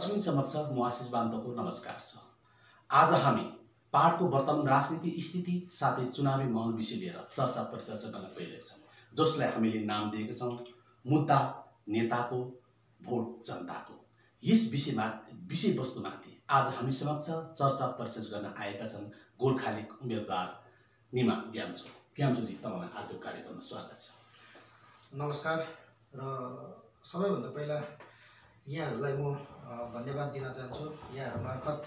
दर्शक समक्ष म आशिष बान्तको नमस्कार छ। आज हामी पहाडको वर्तमान राजनीति स्थिति साथै चुनावी माहौल विषय लिएर चर्चा परिचर्चा गर्न गइरहेका छौँ, जसलाई हामीले नाम दिएका छौँ मुद्दा नेताको भोट जनताको। यस विषयवस्तुमाथि आज हामी समक्ष चर्चा परिचर्चा गर्न आएका छन् गोर्खालीग उम्मेदवार निमा ग्याम्सो। ग्याम्सोजी, तपाईँलाई आजको कार्यक्रममा स्वागत छ। नमस्कार। र सबैभन्दा पहिला यहाँहरूलाई म धन्यवाद दिन चाहन्छु। यहाँहरू मार्फत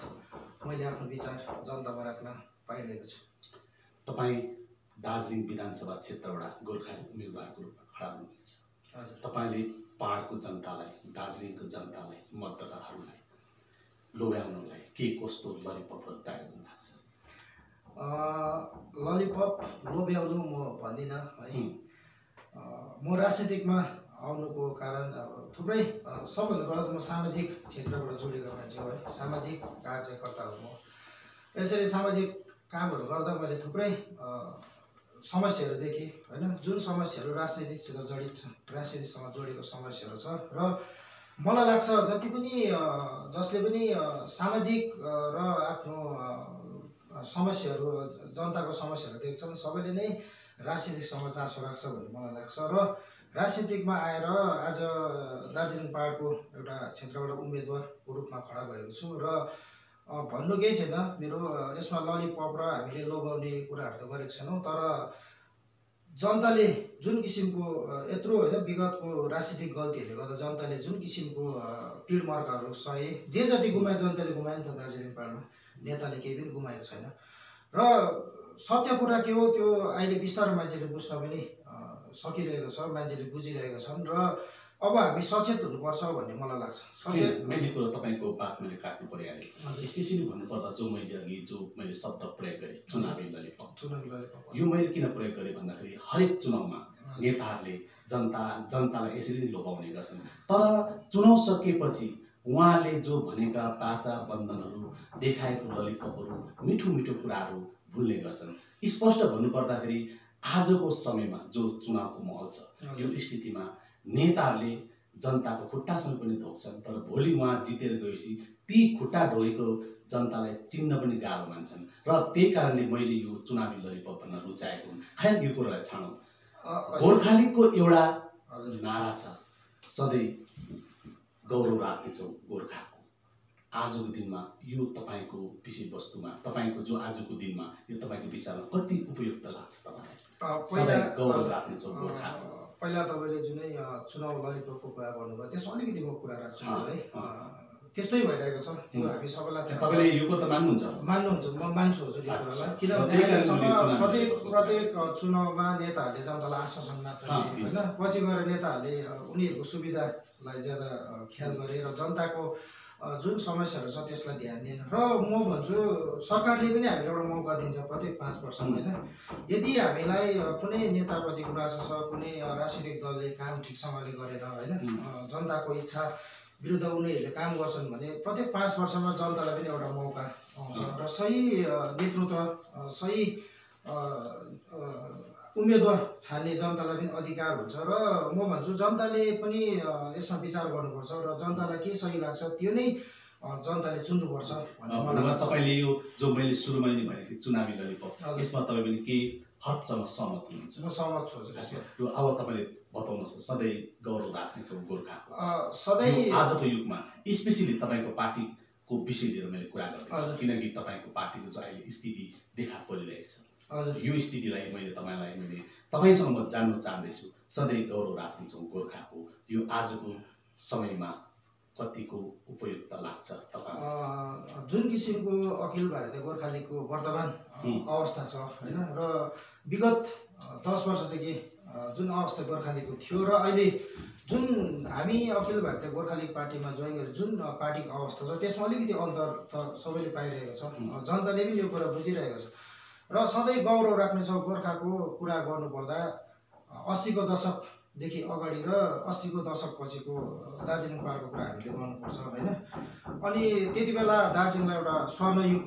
मैले आफ्नो विचार जनतामा राख्न पाइरहेको छु। तपाईँ दार्जिलिङ विधानसभा क्षेत्रबाट गोर्खालीग उम्मेदवारको रूपमा खडा हुनुहुन्छ। हजुर, तपाईँले पहाडको जनतालाई, दार्जिलिङको जनतालाई, मतदाताहरूलाई लोभ्याउनलाई के कस्तो ललिपपहरू तयार गर्नुभएको छ? ललिपप लोभ्याउनु म भन्दिनँ है। म राजनीतिकमा आउनुको कारण थुप्रै, सबभन्दा पहिला त म सामाजिक क्षेत्रबाट जोडेको मान्छे हो है। सामाजिक कार्यकर्ता हो म। यसरी सामाजिक कामहरू गर्दा मैले थुप्रै समस्याहरू देखेँ होइन। जुन समस्याहरू राजनीतिसँग जडित छ, राजनीतिसँग जोडेको समस्याहरू छ र मलाई लाग्छ जति पनि जसले पनि सामाजिक र आफ्नो समस्याहरू, जनताको समस्याहरू देख्छन्, सबैले नै राजनीतिसँग चासो राख्छ भन्ने मलाई लाग्छ। र राजनीतिकमा आएर आज दार्जिलिङ पहाडको एउटा क्षेत्रबाट उम्मेदवारको रूपमा खडा भएको छु र भन्नु केही छैन। मेरो यसमा ललिपप र हामीले लोभ्याउने कुराहरू त गरेको छैनौँ, तर जनताले जुन किसिमको यत्रो होइन, विगतको राजनीतिक गल्तीहरूले गर्दा जनताले जुन किसिमको पीडमर्काहरू सहे, जे जति गुमाए जनताले गुमायो नि त दार्जिलिङ पहाडमा। नेताले केही पनि गुमाएको छैन। र सत्य कुरा के हो त्यो अहिले बिस्तारै मान्छेले बुझ्न पनि सकिरहेको छ, मान्छेले बुझिरहेका छन् र अब हामी सचेत हुनुपर्छ भन्ने मलाई लाग्छ। सचेत मैले कुरा तपाईँको बात मैले काट्नु परिहालेँ। स्पेसली भन्नुपर्दा जो मैले शब्द प्रयोग गरेँ, चुनावी ललिपप, यो मैले किन प्रयोग गरेँ भन्दाखेरि हरेक चुनावमा नेताहरूले जनतालाई यसरी नै लोभाउने गर्छन्, तर चुनाव सकिएपछि उहाँले जो भनेका बाचा बन्धनहरू, देखाएको ललिपपहरू, मिठो मिठो कुराहरू भुल्ने गर्छन्। स्पष्ट भन्नुपर्दाखेरि आजको समयमा जो चुनावको माहौल छ, यो स्थितिमा नेताहरूले जनताको खुट्टासँग पनि धोक्छन्, तर भोलि उहाँ जितेर गएपछि ती खुट्टा ढोगेको जनतालाई चिन्न पनि गाह्रो मान्छन्। र त्यही कारणले मैले यो चुनावी ललिपप भन्न रुचाएको हुँ। खैर, यो कुरालाई छाडौँ। गोर्खालीगको एउटा नारा छ, सधैँ गौरव राख्नेछौँ गोर्खाको। आजको दिनमा यो तपाईँको विषयवस्तुमा, तपाईँको जो आजको दिनमा यो तपाईँको विचारमा कति उपयुक्त लाग्छ तपाईँलाई? सधैँ गौरव राख्नेछौँ गोर्खाको। पहिला तपाईँले जुनै चुनाव ललिपपको कुरा गर्नुभयो, त्यसमा अलिकति म कुरा राख्छु है। त्यस्तै भइरहेको छ, त्यो हामी सबैलाई तपाईँले यो कुरा मान्नुहुन्छ? मान्नुहुन्छ, म मान्छु हजुर यो कुरालाई। किनभने प्रत्येक चुनावमा नेताहरूले जनतालाई आश्वासन मात्र दिए होइन, पछि गएर नेताहरूले उनीहरूको सुविधालाई ज्यादा ख्याल गरे र जनताको जुन समस्याहरू छ त्यसलाई ध्यान दिएन। र म भन्छु सरकारले पनि हामीलाई एउटा मौका दिन्छ प्रत्येक 5 वर्षमा होइन। यदि हामीलाई कुनै नेताप्रति गुनासो छ, कुनै राजनीतिक दलले काम ठिकसँगले गरेर होइन, जनताको इच्छा विरुद्ध उनीहरूले काम गर्छन् भने प्रत्येक 5 वर्षमा जनतालाई पनि एउटा मौका आउँछ र सही नेतृत्व, सही उम्मेदवार छान्ने जनतालाई पनि अधिकार हुन्छ। र म भन्छु जनताले पनि यसमा विचार गर्नुपर्छ र जनतालाई के सही लाग्छ त्यो नै जनताले चुन्नुपर्छ भन्ने मलाई लाग्छ। तपाईँले यो जो मैले सुरुमा नै भनेको थिएँ चुनावी ललिपप, यसमा तपाईँ पनि केही हदसम्म सहमत हुनुहुन्छ? म सहमत छु हजुर। अब तपाईँले बताउनुहोस्, सधैँ गौरव राख्नेछौँ गोर्खाको। सधैँ आजको युगमा स्पेसली तपाईँको पार्टीको विषय लिएर मैले कुरा गर्दैछु, किनकि तपाईँको पार्टीको जो अहिले स्थिति देखा परिरहेको छ, यो स्थितिलाई मैले तपाईँसँग म जान्न चाहँदैछु। सधैँ गौरव राख्नेछौँ गोर्खाको, यो आजको समयमा कतिको उपयुक्त लाग्छ तपाईँ? जुन किसिमको अखिल भारतीय गोर्खालीगको वर्तमान अवस्था छ होइन, र विगत 10 वर्षदेखि जुन अवस्था गोर्खालीगको थियो र अहिले जुन हामी अखिल भारतीय गोर्खालीग पार्टीमा जोइन गरेर जुन पार्टीको अवस्था छ, त्यसमा अलिकति अन्तर त सबैले पाइरहेको छ। जनताले पनि यो कुरा बुझिरहेको छ र सधैँ गौरव राख्नेछौँ गोर्खाको कुरा गर्नुपर्दा 80 को दशकदेखि अगाडि र 80 को दशक पछिको दार्जिलिङ पहाडको कुरा हामीले गर्नुपर्छ होइन। अनि त्यति बेला दार्जिलिङलाई एउटा स्वर्णयुग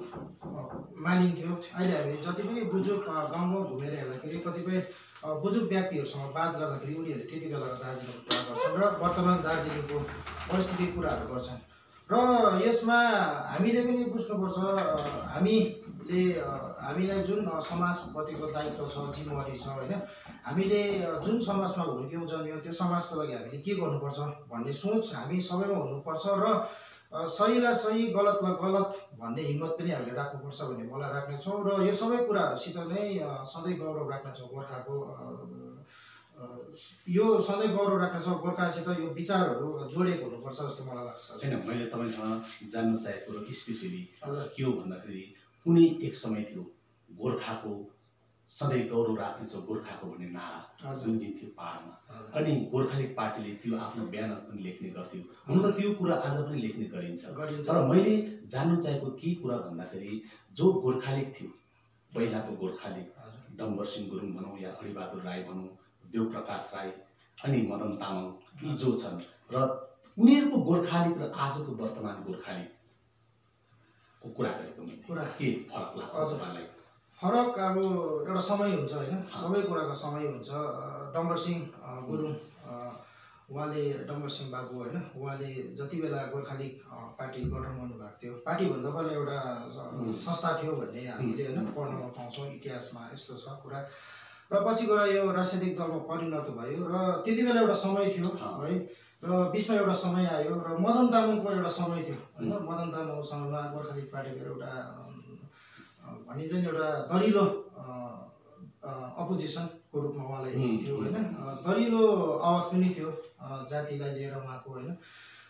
मानिन्थ्यो। अहिले हामी जति पनि बुजुर्ग गाउँ घुमेर हेर्दाखेरि कतिपय बुजुर्ग व्यक्तिहरूसँग बात गर्दाखेरि उनीहरूले त्यति बेलाको दार्जिलिङको कुरा गर्छन् र वर्तमान दार्जिलिङको परिस्थितिको कुराहरू गर्छन्। र यसमा हामीले पनि बुझ्नुपर्छ हामीलाई जुन समाजप्रतिको दायित्व छ, जिम्मेवारी छ होइन, हामीले जुन समाजमा हुर्क्यौँ जन्म्यौँ त्यो समाजको लागि हामीले के गर्नुपर्छ भन्ने सोच हामी सबैमा हुनुपर्छ र सहीलाई सही गलतलाई गलत भन्ने हिम्मत पनि हामीले राख्नुपर्छ भन्ने मलाई राख्नेछौँ र यो सबै कुराहरूसित नै सधैँ गौरव राख्नेछौँ गोर्खाको यो सधैँ गौरव राख्नेछौँ गोर्खासित यो विचारहरू जोडिएको हुनुपर्छ जस्तो मलाई लाग्छ। होइन, मैले तपाईँसँग जान्न चाहेको र स्पेसली के हो भन्दाखेरि कुनै एक समय थियो गोर्खाको सधैँ गौरव राख्नेछौँ गोर्खाको भन्ने नारा गुन्जिन्थ्यो पाहाडमा, अनि गोर्खालिग पार्टीले त्यो आफ्नो ब्यानर पनि लेख्ने गर्थ्यो। हुन त त्यो कुरा आज पनि लेख्ने गरिन्छ, तर मैले जान्नु चाहेको के कुरा भन्दाखेरि जो गोर्खालिग थियो पहिलाको गोर्खालिग, डम्बरसिंह गुरुङ भनौँ या हरिबहादुर राई भनौँ, देवप्रकाश राई अनि मदन तामाङ, यी जो छन् र उनीहरूको गोर्खालिग र आजको वर्तमान गोर्खालिगको कुरा गरेको मैले के फरक लाग्छ तपाईँलाई? फरक अब एउटा समय हुन्छ होइन, सबै कुराको समय हुन्छ। डम्बरसिंह गुरुङ उहाँले, डम्बरसिंह बाबु होइन, उहाँले जति बेला गोर्खालिग पार्टी गठन गर्नुभएको थियो, पार्टी भन्दा पहिला एउटा संस्था थियो भन्ने हामीले होइन पढ्नमा पाउँछौँ, इतिहासमा यस्तो छ कुरा। र पछि गएर यो राजनीतिक दलमा परिणत भयो र त्यति बेला एउटा समय थियो है, र बिचमा एउटा समय आयो र मदन तामाङको एउटा समय थियो होइन। मदन तामाङको समयमा गोर्खालिग पार्टीको एउटा भनिन्छ नि एउटा दरिलो अपोजिसनको रूपमा उहाँलाई थियो होइन, दरिलो आवाज पनि थियो जातिलाई लिएर उहाँको होइन।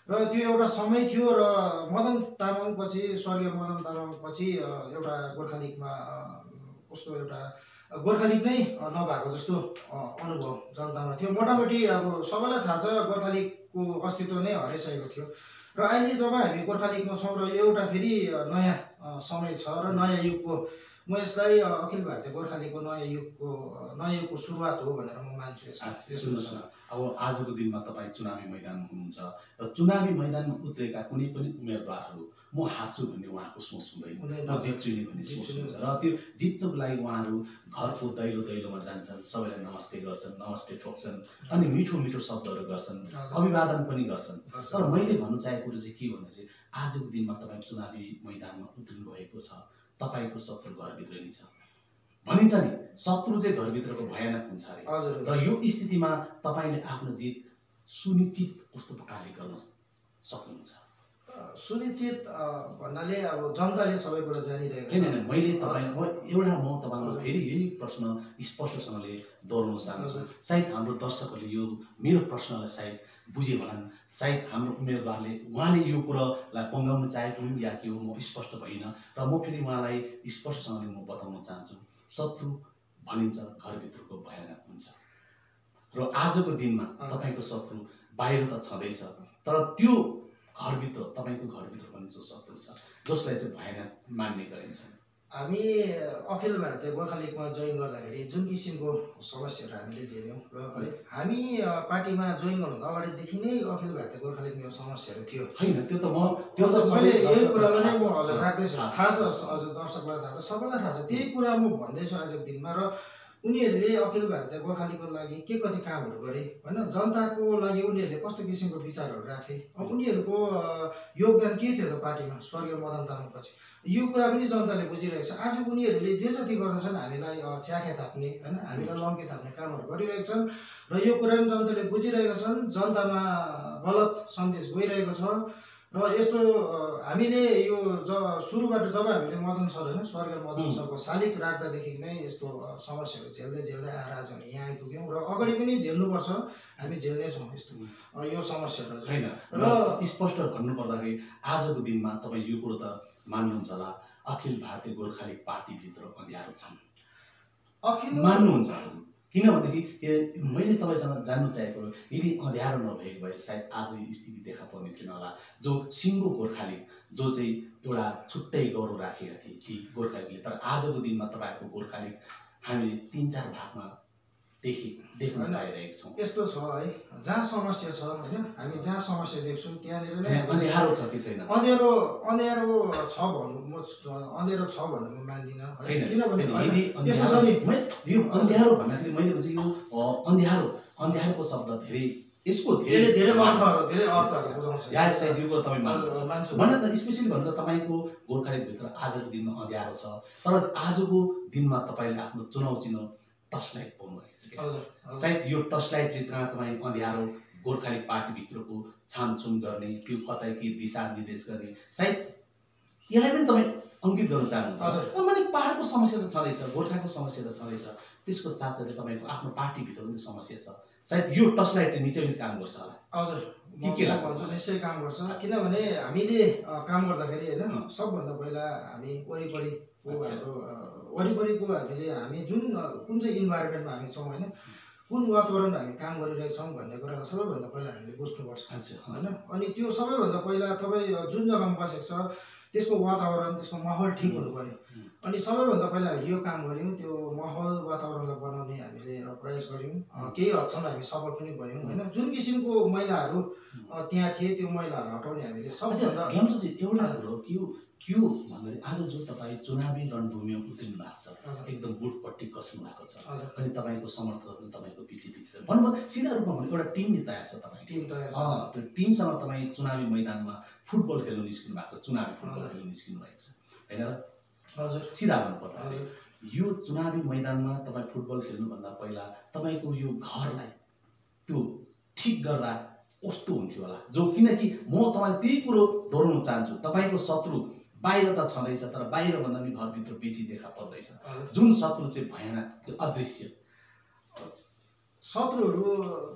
र त्यो एउटा समय थियो र मदन तामाङ पछि, स्वर्गीय मदन तामाङ पछि एउटा गोर्खालिगमा कस्तो एउटा गोर्खालिग नै नभएको जस्तो अनुभव जनतामा थियो। मोटामोटी अब सबैलाई थाहा छ गोर्खालिगको अस्तित्व नै हराइसकेको थियो र अहिले जब हामी गोर्खालिगमा छौँ र एउटा फेरि नयाँ समय छ र नयाँ युगको, म यसलाई अखिल भारतीय गोर्खालिगको नयाँ युगको सुरुवात हो भनेर म मान्छु। सुन्नुहोस् न, अब आजको दिनमा तपाईँ चुनावी मैदानमा हुनुहुन्छ र चुनावी मैदानमा उत्रेका कुनै पनि उम्मेदवारहरू म हार्छु भन्ने उहाँको सोच हुँदैन, म जित्छु नि भन्ने सोच हुन्छ र त्यो जित्नुको लागि उहाँहरू घरको दैलोमा जान्छन्, सबैलाई नमस्ते गर्छन्, नमस्ते ठोक्छन् अनि मिठो मिठो शब्दहरू गर्छन्, अभिवादन पनि गर्छन्। तर मैले भन्नु चाहेको कुरो चाहिँ के भन्दाखेरि आजको दिनमा तपाईँ चुनावी मैदानमा उत्रिनु भएको छ, तपाईँको शत्रु घरभित्र नै छ भनिन्छ नि, शत्रु चाहिँ घरभित्रको भयानक हुन्छ अरे। र यो स्थितिमा तपाईँले आफ्नो जित सुनिश्चित कस्तो प्रकारले गर्न सक्नुहुन्छ? सुनिश्चित भन्नाले अब जनताले सबै कुरा जानिरहेको छ। होइन, मैले तपाईँलाई फेरि यही प्रश्न स्पष्टसँगले दोहोऱ्याउन चाहन्छु। सायद हाम्रो दर्शकहरूले यो मेरो प्रश्नलाई सायद बुझे भनन्, सायद हाम्रो उम्मेदवारले उहाँले यो कुरालाई पङ्गाउन चाहेको हुन् या के हो, म स्पष्ट भइनँ र म फेरि उहाँलाई स्पष्टसँगले म बताउन चाहन्छु। शत्रु भनिन्छ घरभित्रको भयानक हुन्छ र आजको दिनमा तपाईँको शत्रु बाहिर त छँदैछ, तर त्यो घरभित्र, तपाईँको घरभित्र पनि जो शत्रु छ जसलाई चाहिँ भयानक मान्ने गरिन्छ। हामी अखिल भारतीय गोर्खालिगमा जोइन गर्दाखेरि जुन किसिमको समस्याहरू हामीले झेल्यौँ र है, हामी पार्टीमा जोइन गर्नुभन्दा अगाडिदेखि नै अखिल भारतीय गोर्खालिगमा समस्याहरू थियो होइन। त्यो त मैले यही कुरालाई नै म हजुर राख्दैछु, थाहा छ हजुर, दर्शकलाई थाहा छ, सबैलाई थाहा छ, त्यही कुरा म भन्दैछु आजको दिनमा। र उनीहरूले अखिल भारतीय गोर्खालिगको लागि के कति कामहरू गरे होइन, जनताको लागि उनीहरूले कस्तो किसिमको विचारहरू राखे, उनीहरूको योगदान के थियो त पार्टीमा स्वर्गीय मदन तामाङपछि, यो कुरा पनि जनताले बुझिरहेको छ। आज उनीहरूले जे जति गर्दछन् हामीलाई च्याखे थाप्ने होइन, हामीलाई लम्के थाप्ने कामहरू गरिरहेका छन् र यो कुरा पनि जनताले बुझिरहेका छन्। जनतामा गलत सन्देश गइरहेको छ र यस्तो हामीले यो सुरुबाट जब हामीले मदन सर होइन, स्वर्गीय मदन सरको शालिग राख्दादेखि नै यस्तो समस्याहरू झेल्दै आएर आज हामी यहाँ आइपुग्यौँ र अगाडि पनि झेल्नुपर्छ, हामी झेल्नेछौँ यस्तो यो समस्याहरू होइन। र स्पष्ट भन्नुपर्दाखेरि आजको दिनमा तपाईँ यो कुरो त मान्नुहुन्छ होला, अखिल भारतीय गोर्खालिग पार्टीभित्र अँध्यारो छन्, मान्नुहुन्छ? किनभनेदेखि मैले तपाईँसँग जान्नु चाहेको यदि अँध्यारो नभएको भए सायद आज यो स्थिति देखा पर्ने थिएन होला। जो सिङ्गो गोर्खालिग जो चाहिँ एउटा छुट्टै गौरव राखेका थिए ती गोर्खालिगले, तर आजको दिनमा तपाईँहरूको गोर्खालिग हामीले 3-4 भागमा देख्न पाइरहेको छौँ। यस्तो छ है, जहाँ समस्या छ होइन, हामी जहाँ समस्या देख्छौँ त्यहाँनिर नै अँध्यारो छ कि छैन? अँध्यारो छ भन्नु म मान्दिनँ है, किनभने यो अँध्यारो भन्दाखेरि मैले भन्छ यो अँध्यारोको शब्द धेरै यसको धेरै अर्थहरू बुझाउँछ। सायद यो कुरा तपाईँ मान्नुहुन्छ भन्दा त स्पेसली भन्दा तपाईँको गोर्खालीभित्र आजको दिनमा अँध्यारो छ, तर आजको दिनमा तपाईँले आफ्नो चुनाव चिन्ह टर्चलाइट पाउनुभएको छ क्या। सायद यो टर्चलाइटले तपाईँ अँध्यारो गोर्खाली पार्टीभित्रको छामछुम गर्ने, त्यो कतै के दिशा निर्देश गर्ने, सायद यसलाई पनि तपाईँ अङ्कित गर्न चाहनुहुन्छ। मैले पाहाडको समस्या त छँदैछ, गोर्खाको समस्या त छँदैछ, त्यसको साथसाथै तपाईँको आफ्नो पार्टीभित्र पनि समस्या छ, सायद यो टर्चलाइटले निश्चय पनि काम गर्छ होला। हजुर, के लाग्छ? निश्चय काम गर्छ, किनभने हामीले काम गर्दाखेरि होइन सबभन्दा पहिला हामी वरिपरिको हामी जुन कुन चाहिँ इन्भाइरोमेन्टमा हामी छौँ होइन, कुन वातावरणमा हामी काम गरिरहेछौँ भन्ने कुरालाई सबैभन्दा पहिला हामीले बुझ्नुपर्छ होइन। अनि त्यो सबैभन्दा पहिला तपाईँ जुन जग्गामा बसेको छ त्यसको वातावरण, त्यसको माहौल ठिक हुनु पर्यो। अनि सबैभन्दा पहिला हामीले यो काम गऱ्यौँ, त्यो माहौल वातावरणलाई बनाउने हामीले प्रयास गऱ्यौँ। केही हदसम्म हामी सफल पनि भयौँ होइन। जुन किसिमको महिलाहरू त्यहाँ थिए त्यो महिलाहरूलाई हटाउने हामीले सबभन्दा एउटा कुरो के हो भन्दाखेरि आज जो तपाईँ चुनावी रणभूमिमा उत्रिनु भएको छ, एकदम बुटपट्टि कस्नु भएको छ, अनि तपाईँको समर्थकहरू तपाईँको पछि छ भन्नु सिधा रूपमा भने एउटा टिम नै तयार छ। तपाईँ त्यो टिमसँग तपाईँ चुनावी मैदानमा फुटबल खेल्नु निस्किनु भएको छ, चुनावी फुटबल खेल्नु निस्किनु भएको छ होइन र? हजुर, सिधा भन्नुपर्दा यो चुनावी मैदानमा तपाईँ फुटबल खेल्नुभन्दा पहिला तपाईँको यो घरलाई त्यो ठिक गर्दा कस्तो हुन्थ्यो होला? जो किनकि म तपाईँले त्यही कुरो दोहोऱ्याउन चाहन्छु, तपाईँको शत्रु बाहिर त छँदैछ, तर बाहिर भन्दा पनि घरभित्र बेसी देखा पर्दैछ। जुन शत्रु चाहिँ भयानक अदृश्य शत्रुहरू,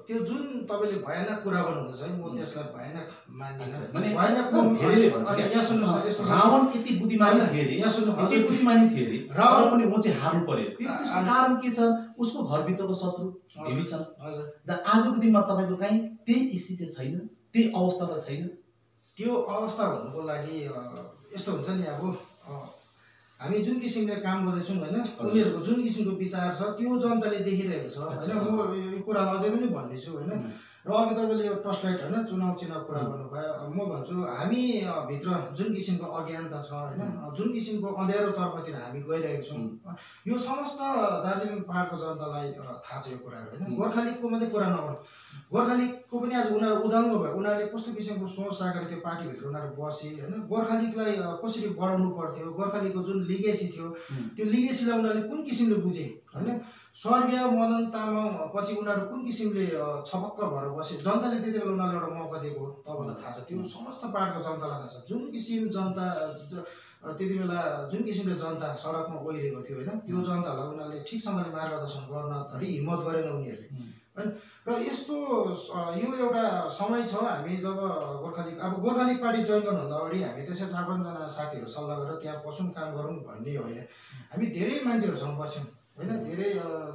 त्यो जुन तपाईँले भयानक कुरा गर्नुहुँदैछ है, म त्यसलाई भयानक मान्दिनँ। रावण यति बुद्धिमानी थिए अरे, रावण पनि म चाहिँ हार्नु पर्यो, त्यसको कारण के छ? उसको घरभित्रको शत्रु विभीषण। र आजको दिनमा तपाईँको कहीँ त्यही स्थिति छैन, त्यही अवस्था त छैन। त्यो अवस्था भन्नुको लागि यस्तो हुन्छ नि, अब हामी जुन किसिमले काम गर्दैछौँ होइन, उनीहरूको जुन किसिमको विचार छ त्यो जनताले देखिरहेको छ होइन। म यो कुरालाई अझै पनि भन्दैछु होइन। र अघि तपाईँले यो टर्चलाइट होइन चुनाव चिन्ह कुरा गर्नुभयो, म भन्छु हामी भित्र जुन किसिमको अज्ञानता छ होइन, जुन किसिमको अँध्यारोतर्फतिर हामी गइरहेको छौँ, यो समस्त दार्जिलिङ पहाडको जनतालाई थाहा छ यो कुराहरू होइन। गोर्खालीगको मात्रै कुरा नगरौँ, गोर्खालीगको पनि आज उनीहरू उदाङ्ग भयो, उनीहरूले कस्तो किसिमको सोच राखेर त्यो पार्टीभित्र उनीहरू बसे होइन। गोर्खालीगलाई कसरी बढाउनु पर्थ्यो, गोर्खालीगको जुन लिगेसी थियो त्यो लिगेसीलाई उनीहरूले कुन किसिमले बुझे होइन। स्वर्गीय मदन तामाङ पछि उनीहरू कुन किसिमले छपक्क भएर बसे, जनताले त्यति बेला उनीहरूले एउटा मौका दिएको तपाईँलाई थाहा छ, त्यो समस्त पाहाडको जनतालाई थाहा छ। जुन किसिम जनता त्यति बेला जुन किसिमले जनता सडकमा गइरहेको थियो होइन, त्यो जनतालाई उनीहरूले ठिकसँगले मार्गदर्शन गर्न धरि हिम्मत गरेन उनीहरूले होइन। र यस्तो यो एउटा समय छ, हामी जब गोर्खालीग पार्टी जोइन गर्नुभन्दा अगाडि हामी त्यसै 4-5जना साथीहरू सल्लाह गरेर त्यहाँ पसौँ, काम गरौँ भन्ने होइन। हामी धेरै मान्छेहरूसँग बस्यौँ होइन, धेरै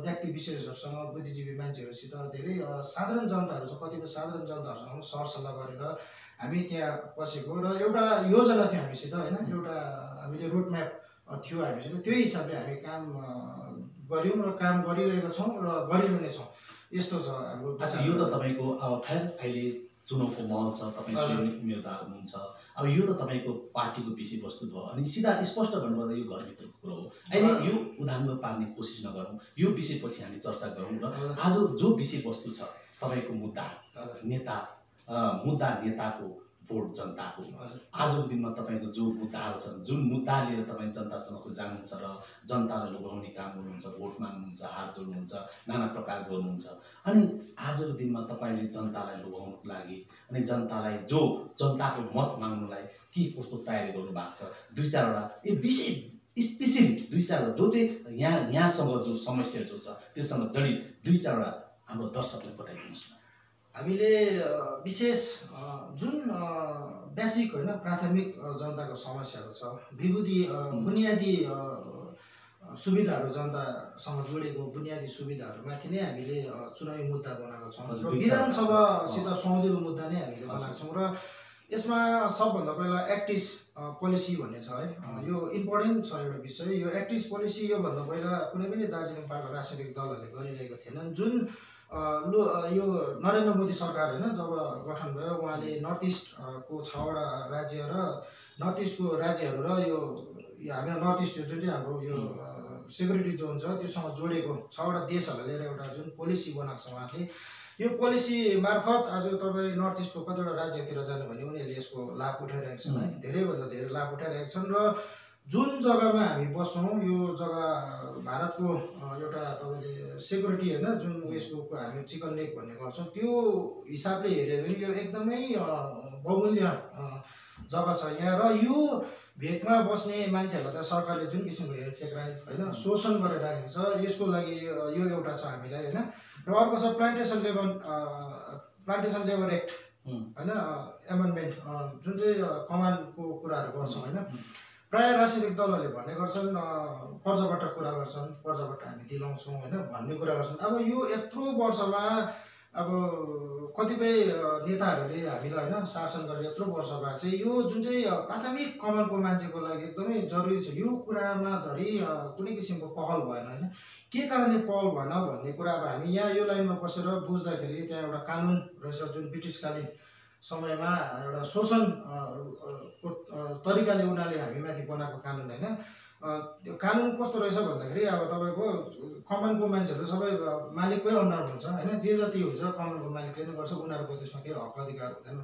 व्यक्ति विशेषहरूसँग, बुद्धिजीवी मान्छेहरूसित, धेरै साधारण जनताहरू छ, कतिपय साधारण जनताहरूसँग सरसल्लाह गरेर हामी त्यहाँ बसेको। र एउटा योजना थियो हामीसित होइन, एउटा हामीले रोडम्याप थियो हामीसित, त्यही हिसाबले हामी काम गऱ्यौँ र काम गरिरहेका छौँ र गरिरहनेछौँ। यस्तो छ हाम्रो। अच्छा, यो त तपाईँको अब खैर अहिले चुनावको माहौल छ, तपाईँ स्वयं उम्मेदवार हुनुहुन्छ, अब यो त तपाईँको पार्टीको विषयवस्तु भयो। अनि सिधा स्पष्ट भन्नुपर्दा यो घरभित्रको कुरो हो। अहिले यो उदाङ्ग पार्ने कोसिस नगरौँ, यो विषयपछि हामी चर्चा गरौँ। र आज जो विषयवस्तु छ तपाईँको मुद्दा नेताको भोट जनताको, आजको दिनमा तपाईँको जो मुद्दाहरू छन्, जुन मुद्दा लिएर तपाईँ जनतासम्मको जानुहुन्छ र जनतालाई लोभ्याउने काम गर्नुहुन्छ, भोट माग्नुहुन्छ, हात जोड्नुहुन्छ, नाना प्रकार गर्नुहुन्छ। अनि आजको दिनमा तपाईँले जनतालाई लोभ्याउनुको लागि अनि जनतालाई जो जनताको मत माग्नुलाई के कस्तो तयारी गर्नुभएको छ? 2-4वटा यो विषय स्पेसिफिक 2-4वटा जो चाहिँ यहाँसँग जो समस्या जो छ त्योसँग जडित 2-4वटा हाम्रो दर्शकलाई बताइदिनुहोस् न। हामीले विशेष जुन बेसिक होइन प्राथमिक जनताको समस्याहरू छ, बुनियादी सुविधाहरू जनतासँग जोडेको बुनियादी सुविधाहरूमाथि नै हामीले चुनावी मुद्दा बनाएको छौँ र विधानसभासित सुहाउँदिलो मुद्दा नै हामीले बनाएको छौँ। र यसमा सबभन्दा पहिला एक्टिस पोलिसी भन्ने छ है, यो इम्पोर्टेन्ट छ एउटा विषय। यो एक्टिस पोलिसी योभन्दा पहिला कुनै पनि दार्जिलिङ पहाडको राजनैतिक दलहरूले गरिरहेको थिएनन्। जुन यो नरेन्द्र मोदी सरकार होइन जब गठन भयो, उहाँले नर्थ इस्टको 6वटा राज्य र नर्थ इस्टको राज्यहरू र यो हाम्रो नर्थ इस्ट जुन चाहिँ हाम्रो यो सेक्युरिटी जोन छ त्योसँग जोडेको 6वटा देशहरूलाई लिएर एउटा जुन पोलिसी बनाएको छ उहाँले, यो पोलिसी मार्फत आज तपाईँ नर्थ इस्टको कतिवटा राज्यतिर जानु भने उनीहरूले यसको लाभ उठाइरहेका छन् है, धेरैभन्दा धेरै लाभ उठाइरहेका छन्। र जुन जग्गामा हामी बस्छौँ यो जग्गा भारतको एउटा तपाईँले सेक्युरिटी होइन जुन उयसको हामी चिकन नेक भन्ने गर्छौँ त्यो हिसाबले हेऱ्यो भने यो एकदमै बहुमूल्य जग्गा छ यहाँ। र यो भेकमा बस्ने मान्छेहरूलाई त सरकारले जुन किसिमको हेल्थ चेक होइन शोषण गरेर राखेको छ, यसको लागि यो एउटा छ हामीलाई होइन। र अर्को छ प्लान्टेसन लेबर एक्ट होइन एमेन्डमेन्ट जुन चाहिँ कमानको कुराहरू गर्छौँ होइन। प्रायः राजनीतिक दलहरूले भन्ने गर्छन् पर्जाबाट कुरा गर्छन्, पर्जाबाट हामी दिलाउँछौँ होइन भन्ने कुरा गर्छन्। अब यो यत्रो वर्षमा अब कतिपय नेताहरूले हामीलाई होइन शासन गरेर यत्रो वर्ष भए चाहिँ यो जुन चाहिँ प्राथमिक कमानको मान्छेको लागि एकदमै जरुरी छ यो कुरामा धरि कुनै किसिमको पहल भएन होइन। के कारणले पहल भएन भन्ने कुरा अब हामी यहाँ यो लाइनमा बसेर बुझ्दाखेरि त्यहाँ एउटा कानुन रहेछ जुन ब्रिटिसकालीन समयमा एउटा शोषण को तरिकाले उनीहरूले हामीमाथि बनाएको कानुन होइन। त्यो कानुन कस्तो रहेछ भन्दाखेरि अब तपाईँको कमानको मान्छेहरू त सबै मालिककै अन्डरमा हुन्छ होइन, जे जति हुन्छ कमानको मालिकले नै गर्छ, उनीहरूको त्यसमा केही हक अधिकार हुँदैन।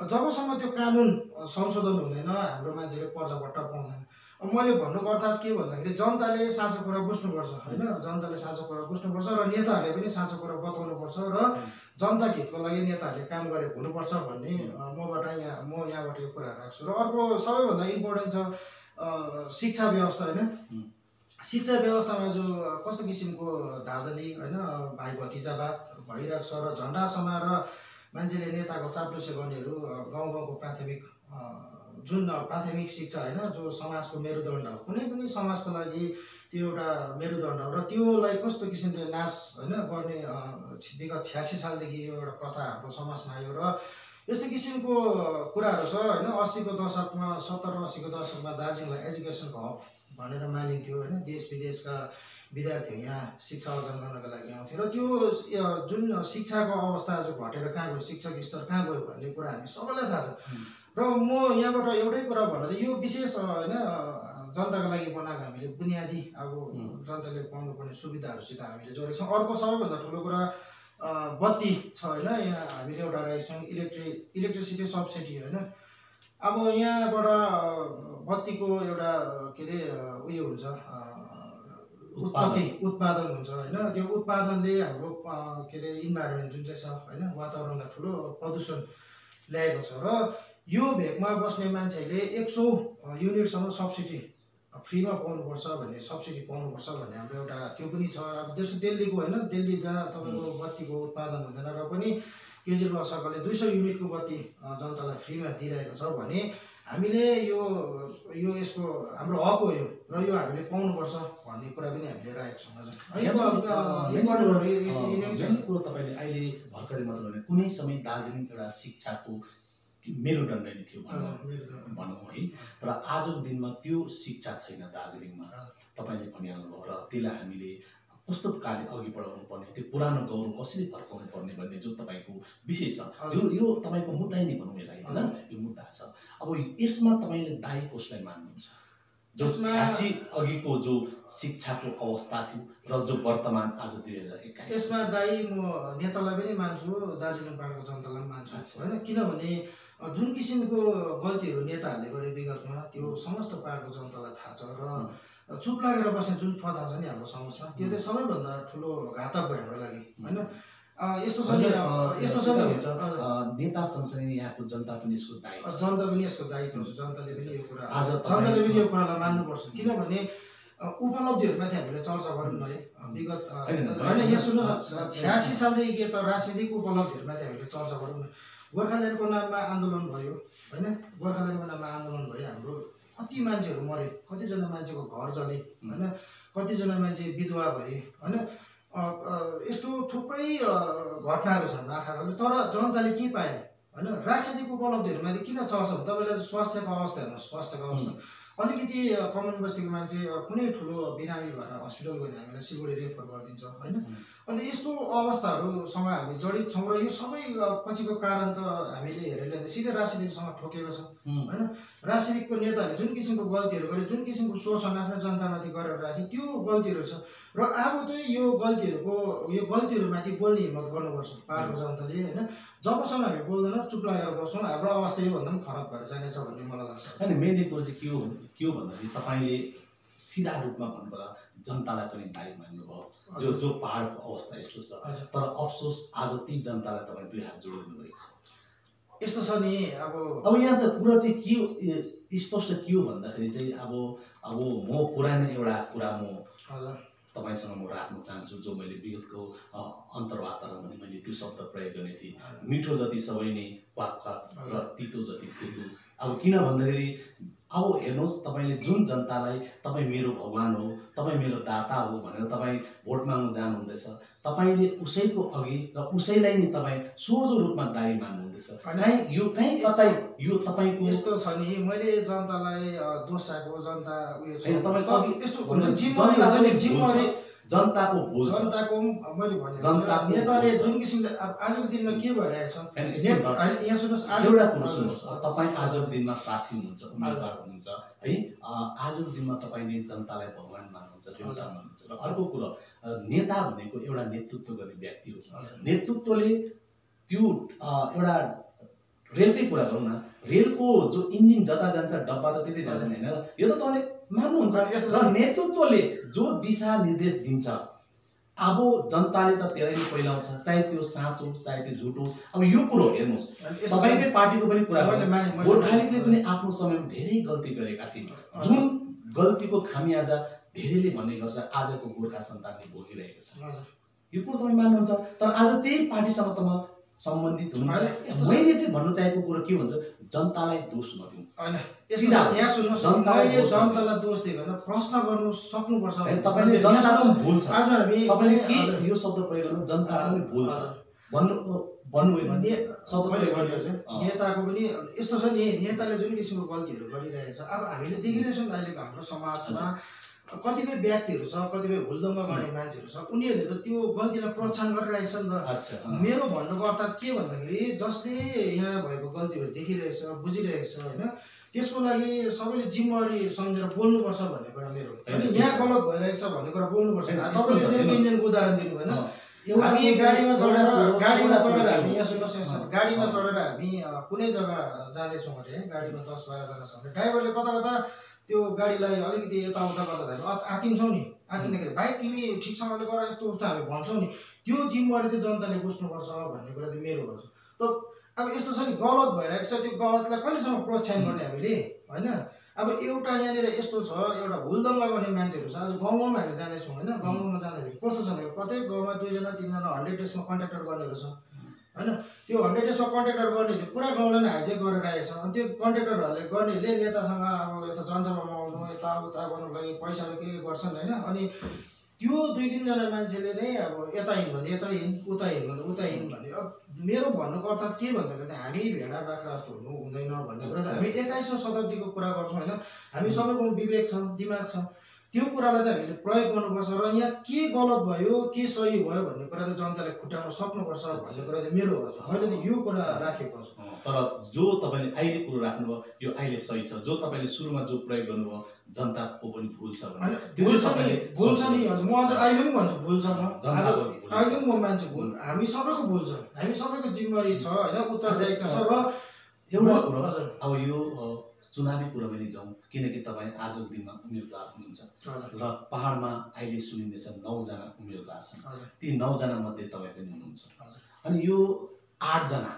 जबसम्म त्यो कानुन संशोधन हुँदैन हाम्रो मान्छेले पर्जापट्टा पाउँदैन। अब मैले भन्नुको अर्थात् के भन्दाखेरि जनताले साँचो कुरा बुझ्नुपर्छ होइन, जनताले साँचो कुरा बुझ्नुपर्छ र नेताहरूले पनि साँचो कुरा बताउनुपर्छ र जनता हितको लागि नेताहरूले काम गरेको हुनुपर्छ भन्ने म यहाँबाट यो कुरा राख्छु। र अर्को सबैभन्दा इम्पोर्टेन्ट छ शिक्षा व्यवस्था होइन। शिक्षा व्यवस्थामा जो कस्तो किसिमको धाँधली होइन भाइ भतिजावाद भइरहेको छ र झन्डा समाएर मान्छेले नेताको चाप्लुसे गर्नेहरू गाउँ प्राथमिक जुन प्राथमिक शिक्षा होइन जो समाजको मेरुदण्ड हो, कुनै पनि समाजको लागि त्यो एउटा मेरुदण्ड हो र त्योलाई कस्तो किसिमले नाश होइन गर्ने विगत 86 सालदेखि यो एउटा प्रथा हाम्रो समाजमा आयो र यस्तो किसिमको कुराहरू छ होइन। 80को दशकमा 70-80को दशकमा दार्जिलिङलाई एजुकेसनको हब भनेर मानिन्थ्यो होइन, देश विदेशका विद्यार्थीहरू यहाँ शिक्षा अर्जन गर्नको लागि आउँथे र त्यो जुन शिक्षाको अवस्था जो घटेर कहाँ गयो, शिक्षक स्तर कहाँ गयो भन्ने कुरा हामी सबैलाई थाहा छ। र म यहाँबाट एउटै कुरा भन्न चाहिँ यो विशेष होइन जनताको लागि बनाएको हामीले बुनियादी अब जनताले पाउनुपर्ने सुविधाहरूसित हामीले जोडेको छौँ। अर्को सबैभन्दा ठुलो कुरा बत्ती छ होइन, यहाँ हामीले एउटा राखेको छौँ इलेक्ट्रिसिटी सब्सिडी होइन। अब यहाँबाट बत्तीको एउटा के अरे उयो हुन्छ उत्पादन हुन्छ होइन, त्यो उत्पादनले हाम्रो के अरे इन्भाइरोमेन्ट जुन चाहिँ छ होइन वातावरणलाई ठुलो प्रदूषण ल्याएको छ। र यो भेकमा बस्ने मान्छेले 100 युनिटसम्म सब्सिडी फ्रीमा पाउनुपर्छ भन्ने सब्सिडी पाउनुपर्छ भन्ने हाम्रो एउटा त्यो पनि छ। अब जस्तो दिल्लीको होइन, दिल्ली जहाँ तपाईँको बत्तीको उत्पादन हुँदैन र पनि केजरीवाल सरकारले 200 युनिटको बत्ती जनतालाई फ्रीमा दिइरहेको छ भने हामीले यो यसको हाम्रो हक हो यो र यो हामीले पाउनुपर्छ भन्ने कुरा पनि हामीले राखेको छौँ। कुरो तपाईँले अहिले भर्खरै मात्र भने कुनै समय दार्जिलिङ एउटा शिक्षाको मेरुदण्ड नै थियो भनौँ है, तर आजको दिनमा त्यो शिक्षा छैन दार्जिलिङमा। तपाईँले भनिहाल्नुभयो र त्यसलाई हामीले कस्तो प्रकारले अघि बढाउनु पर्ने, त्यो पुरानो गौरव कसरी फर्काउनु पर्ने भन्ने जो तपाईँको विषय छ यो तपाईँको मुद्दा नै भनौँ यसलाई होइन, यो मुद्दा छ। अब यसमा तपाईँले दायी कसलाई मान्नुहुन्छ जो 86 अघिको जो शिक्षाको अवस्था थियो र जो वर्तमान आज 2021? यसमा दायी म नेतालाई पनि मान्छु, दार्जिलिङ पहाडको जनतालाई पनि मान्छु होइन। किनभने जुन किसिमको गल्तीहरू नेताहरूले गरे विगतमा त्यो समस्त पहाडको जनतालाई थाहा छ र चुप लागेर बस्ने जुन प्रथा छ नि हाम्रो समाजमा त्यो चाहिँ सबैभन्दा ठुलो घातक भयो हाम्रो लागि होइन। यस्तो छ नेता सँगसँगै यहाँको जनता पनि यसको दायी छ, जनता पनि यसको दायित्व छ, जनताले पनि यो कुरालाई मान्नुपर्छ। किनभने उपलब्धिहरूमाथि हामीले चर्चा गरौँ न है, विगत होइन यहाँ सुन्नुहोस् 86 सालदेखि के त राजनीतिक उपलब्धिहरूमाथि हामीले चर्चा गरौँ न। गोर्खाल्यान्डको नाममा आन्दोलन भयो होइन, गोर्खाल्यान्डको नाममा आन्दोलन भयो, हाम्रो कति मान्छेहरू मरे, कतिजना मान्छेको घर जले होइन, कतिजना मान्छे विधवा भए होइन। यस्तो थुप्रै घटनाहरू छन् आँखाहरू, तर जनताले के पाए होइन। राजनीतिक उपलब्धिहरूमाथि किन चर्चा हुन्छ? तपाईँलाई स्वास्थ्यको अवस्था हेर्नुहोस्, स्वास्थ्यको अवस्था अलिकति कमान बस्तीको मान्छे कुनै ठुलो बिरामी भएर हस्पिटल गयो भने हामीलाई सिलगढी रेफर गरिदिन्छ होइन। अनि यस्तो अवस्थाहरूसँग हामी जडित छौँ र यो सबै पछिको कारण त हामीले हेरेर सिधै राजनीतिसँग ठोकेको छ होइन। राजनीतिकको नेताहरूले जुन किसिमको गल्तीहरू गरे, जुन किसिमको शोषण आफ्नो जनतामाथि गरेर राखे त्यो गल्तीहरू छ र र अब चाहिँ यो गल्तीहरूमाथि बोल्ने हिम्मत गर्नुपर्छ पहाडको जनताले होइन। जबसम्म हामी बोल्दैनौँ चुप लागेर बस्छौँ हाम्रो अवस्था योभन्दा पनि खराब भएर जानेछ भन्ने मलाई लाग्छ। होइन मेन कुरो चाहिँ के हो भन्दाखेरि तपाईँले सिधा रूपमा भन्नुपर्दा जनतालाई पनि दायी मान्नुभयो जो पहाडको अवस्था यस्तो छ। तर अफसोस आज ती जनतालाई तपाईँ दुई हात जोडिदिनु भएको छ। यस्तो छ नि अब यहाँ त कुरा चाहिँ के हो स्पष्ट के हो भन्दाखेरि चाहिँ अब म पुरानो एउटा कुरा म तपाईँसँग म राख्न चाहन्छु जो मैले विगतको अन्तर्वातावरणमा मैले त्यो शब्द प्रयोग गर्ने थिएँ। मिठो जति सबै नै क्वाक क्वाक र तितो जति तितो। अब किन भन्दाखेरि अब हेर्नुहोस् तपाईँले जुन जनतालाई तपाईँ मेरो भगवान हो तपाईँ मेरो दाता हो भनेर तपाईँ भोट माग्न जानुहुँदैछ तपाईँले उसैको अघि र उसैलाई नि तपाईँ सोझो रूपमा दायी मान्नुहुँदैछ। यो तपाईँको यस्तो छ नि मैले जनतालाई दोषाको जनता उयो जनताको भोज जनताको मैले भने नेताले जुन किसिमले आजको दिनमा के भइरहेछ यहाँ सुन्नुहोस् एउटा कुरो सुन्नुहोस् तपाईँ आजको दिनमा प्रार्थी हुनुहुन्छ उम्मेदवार हुनुहुन्छ है। आजको दिनमा तपाईँले जनतालाई भगवान मान्नुहुन्छ देवता मान्नुहुन्छ। र अर्को कुरो नेता भनेको एउटा नेतृत्व गर्ने व्यक्ति हो। नेतृत्वले त्यो एउटा रेलकै कुरा गरौँ न रेलको जो इन्जिन जता जान्छ डब्बा त त्यतै जान्छ होइन र यो त तपाईँले मान्नुहुन्छ। र नेतृत्वले जो दिशा निर्देश दिन्छ अब जनताले त त्यसलाई नै पहिलाउँछ चाहे त्यो साँचो चाहे त्यो झुटो। अब यो कुरो हेर्नुहोस् तपाईँकै पार्टीको पनि कुरा गोर्खालीगले पनि आफ्नो समयमा धेरै गल्ती गरेका थिए जुन गल्तीको खामियाजा धेरैले भन्ने गर्छ आजको गोर्खा सन्तानले भोगिरहेको छ। यो कुरो तपाईँ मान्नुहुन्छ। तर आज त्यही पार्टीसँग त म सम्बन्धित हुनुहुन्छ। मैले चाहिँ भन्नु चाहेको कुरो के भन्छ जनतालाई दोष नदिउँ होइन। यहाँ सुन्नुहोस् मैले जनतालाई दोष दिएको होइन प्रश्न गर्नु सक्नुपर्छ। तपाईँले जनताको भुल छ आज हामी तपाईँले के यो शब्द प्रयोग गर्नु जनताको पनि भुल छ भन्नुभयो नेताको पनि यस्तो छ नि नेताले जुन किसिमको गल्तीहरू गरिरहेछ अब हामीले देखिरहेछौँ अहिलेको हाम्रो समाजमा कतिपय व्यक्तिहरू छ कतिपय हुलदङ्ग गर्ने मान्छेहरू छ उनीहरूले त त्यो गल्तीलाई प्रोत्साहन गरिरहेछ नि त। मेरो भन्नुको अर्थ के भन्दाखेरि जसले यहाँ भएको गल्तीहरू देखिरहेछ बुझिरहेछ होइन त्यसको लागि सबैले जिम्मेवारी सम्झेर बोल्नुपर्छ भन्ने कुरा मेरो होइन। यहाँ गलत भइरहेको छ भन्ने कुरा बोल्नुपर्छ। तपाईँले रेलवे इन्जिनको उदाहरण दिनु भएन हामी गाडीमा चढेर हामी यहाँ सुन्नुहोस् गाडीमा चढेर हामी कुनै जग्गा जाँदैछौँ अरे गाडीमा 10-12 जना छ भने ड्राइभरले कता कता त्यो गाडीलाई अलिकति यताउता गर्दा आतिन्छौँ नि आतिँदाखेरि भाइ तिमी ठिकसँगले गर यस्तो उस्तो हामी भन्छौँ नि त्यो जिम्मेवारी चाहिँ जनताले बुझ्नुपर्छ भन्ने कुरा चाहिँ मेरो भन्छ। त अब यस्तो छ नि गलत भइरहेको छ त्यो गलतलाई कहिलेसम्म प्रोत्साहन गर्ने हामीले होइन। अब एउटा यहाँनिर यस्तो छ एउटा हुलदङ्ग गर्ने मान्छेहरू छ आज गाउँमा हामी जाँदैछौँ होइन गाउँमा जाँदाखेरि कस्तो छ भने प्रत्येक गाउँमा 2-3 जना 100 डेजमा कन्ट्र्याक्टर गर्नेहरू छ होइन। त्यो 100 डेजमा कन्ट्र्याक्टर गर्नेहरूले पुरा गाउँलाई नै हाइजेक गरेर आएको छ। अनि त्यो कन्ट्र्याक्टरहरूले गर्नेहरूले नेतासँग अब यता जनसभामा आउनु यताउता गर्नुको लागि पैसाले के गर्छन् होइन। अनि त्यो 2-3 जना मान्छेले नै अब यता हिँड भन्दा यता हिँड उता हिँड भन्दा उता हिँड भन्ने। अब मेरो भन्नुको अर्थ के भन्दाखेरि हामी भेडा बाख्रा जस्तो हुनु हुँदैन भन्ने कुरा चाहिँ हामी 21औं शताब्दीको कुरा गर्छौँ होइन। हामी सबैको विवेक छ दिमाग छ त्यो कुरालाई चाहिँ हामीले प्रयोग गर्नुपर्छ र यहाँ के गलत भयो के सही भयो भन्ने कुरा चाहिँ जनताले खुट्याउन सक्नुपर्छ भन्ने कुरा चाहिँ मेरो हो। मैले त यो कुरा राखेको छु। तर जो तपाईँले अहिले कुरो राख्नुभयो यो अहिले सही छ जो तपाईँले सुरुमा जो प्रयोग गर्नुभयो जनताको पनि भुल छ भने भुल छ नि हजुर म अझ अहिले पनि भन्छु भुल छ। म अहिले पनि म मान्छु भुल हामी सबैको भुल छ हामी सबैको जिम्मेवारी छ होइन उत्तरदायित्व छ। र एउटा कुरो अब यो चुनावी कुरोमा नै जाउँ किनकि तपाईँ आजको दिनमा उम्मेदवार हुनुहुन्छ र पहाडमा अहिले सुनिँदैछ 9 जना उम्मेदवार छन्। ती 9 जना मध्ये तपाईँ पनि हुनुहुन्छ। अनि यो 8 जना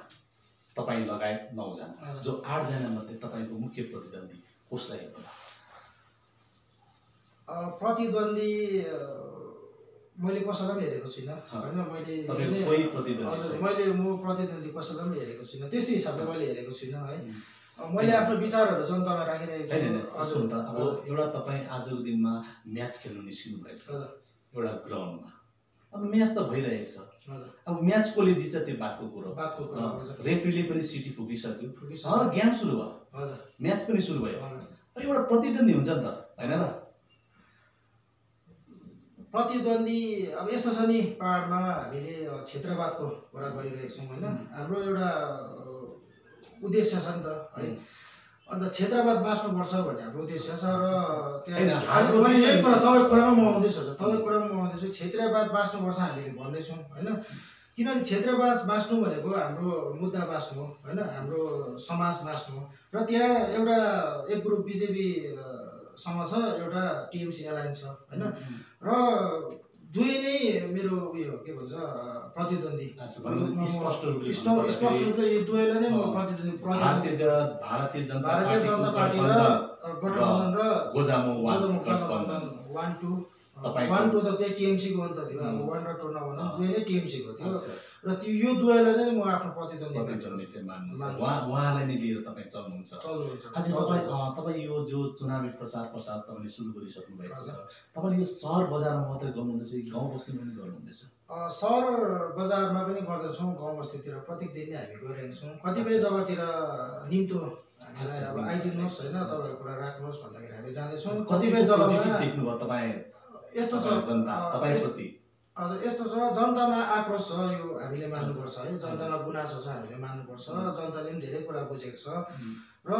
तपाईँ लगायत 9 जना जो 8 जना मध्ये तपाईँको मुख्य प्रतिद्वन्दी कसलाई हेर्नु लाग्छ? प्रतिद्वन्दी मैले कसैलाई पनि हेरेको छुइनँ होइन। मैले म प्रतिद्वन्दी कसैलाई पनि हेरेको छुइनँ त्यस्तै हिसाबले मैले हेरेको छुइनँ है। मैले आफ्नो विचारहरू जनतामा राखिरहेको छु। अब एउटा तपाईँ आजको दिनमा म्याच खेल्नु निस्किनु भएको छ एउटा ग्राउन्डमा अब म्याच त भइरहेको छ अब म्याच कसले जित्छ त्यो बातको कुरो रेफ्रीले पनि सिटी फुकिसक्यो गेम सुरु भयो म्याच पनि सुरु भयो एउटा प्रतिद्वन्दी हुन्छ नि त होइन र। प्रतिद्वन्दी अब यस्तो छ नि पहाडमा हामीले क्षेत्रवादको कुरा गरिरहेको छौँ होइन। हाम्रो एउटा उद्देश्य छ नि त है अन्त क्षेत्रवाद बाँच्नुपर्छ भन्ने हाम्रो उद्देश्य छ र त्यहाँ मैले यही कुरा तपाईँको कुरामा म आउँदैछु हजुर, तपाईँको कुरामा म आउँदैछु। क्षेत्रवाद बाँच्नुपर्छ हामीले भन्दैछौँ होइन, किनभने क्षेत्रवाद बाँच्नु भनेको हाम्रो मुद्दा बाँच्नु हो होइन, हाम्रो समाज बाँच्नु हो। र त्यहाँ एउटा एक ग्रुप बिजेपीसँग छ, एउटा टिएमसी एलायन्स छ होइन, र दुई नै मेरो उयो के भन्छ प्रतिद्वन्दी स्पष्ट रूपले यो दुवैलाई नै म प्रतिद्वन्दी भारतीय जनता पार्टी र गठबन्धन र गोजामो गठबन्धन 1 2 त त्यही टिएमसीको अन्त थियो। अब 1 र 2 नभनौँ, दुवै नै टिएमसीको थियो र त्यो यो दुवैलाई नै म आफ्नो प्रतिद्वन्दी चाहिँ मान्नुहुन्छ, उहाँलाई नै लिएर तपाईँ चल्नुहुन्छ। तपाईँ यो जो चुनावी प्रचार तपाईँले सुरु गरिसक्नु भएको छ, तपाईँले यो सहर बजारमा मात्रै गर्नुहुँदैछ कि गाउँ बस्तीमा पनि गर्नुहुँदैछ? सहर बजारमा पनि गर्दछौँ, गाउँ बस्तीतिर प्रत्येक दिन नै हामी गइरहेका छौँ। कतिपय जग्गातिर निम्तो हामीलाई अब आइदिनुहोस् होइन, तपाईँहरूको कुरा राख्नुहोस् भन्दाखेरि हामी जाँदैछौँ। कतिपय जग्गामा देख्नुभयो तपाईँ यस्तो छ जनता तपाईँप्रति? हजुर, यस्तो छ, जनतामा आक्रोश छ, यो हामीले मान्नुपर्छ है, जनतामा गुनासो छ, हामीले मान्नुपर्छ। जनताले पनि धेरै कुरा बुझेको छ र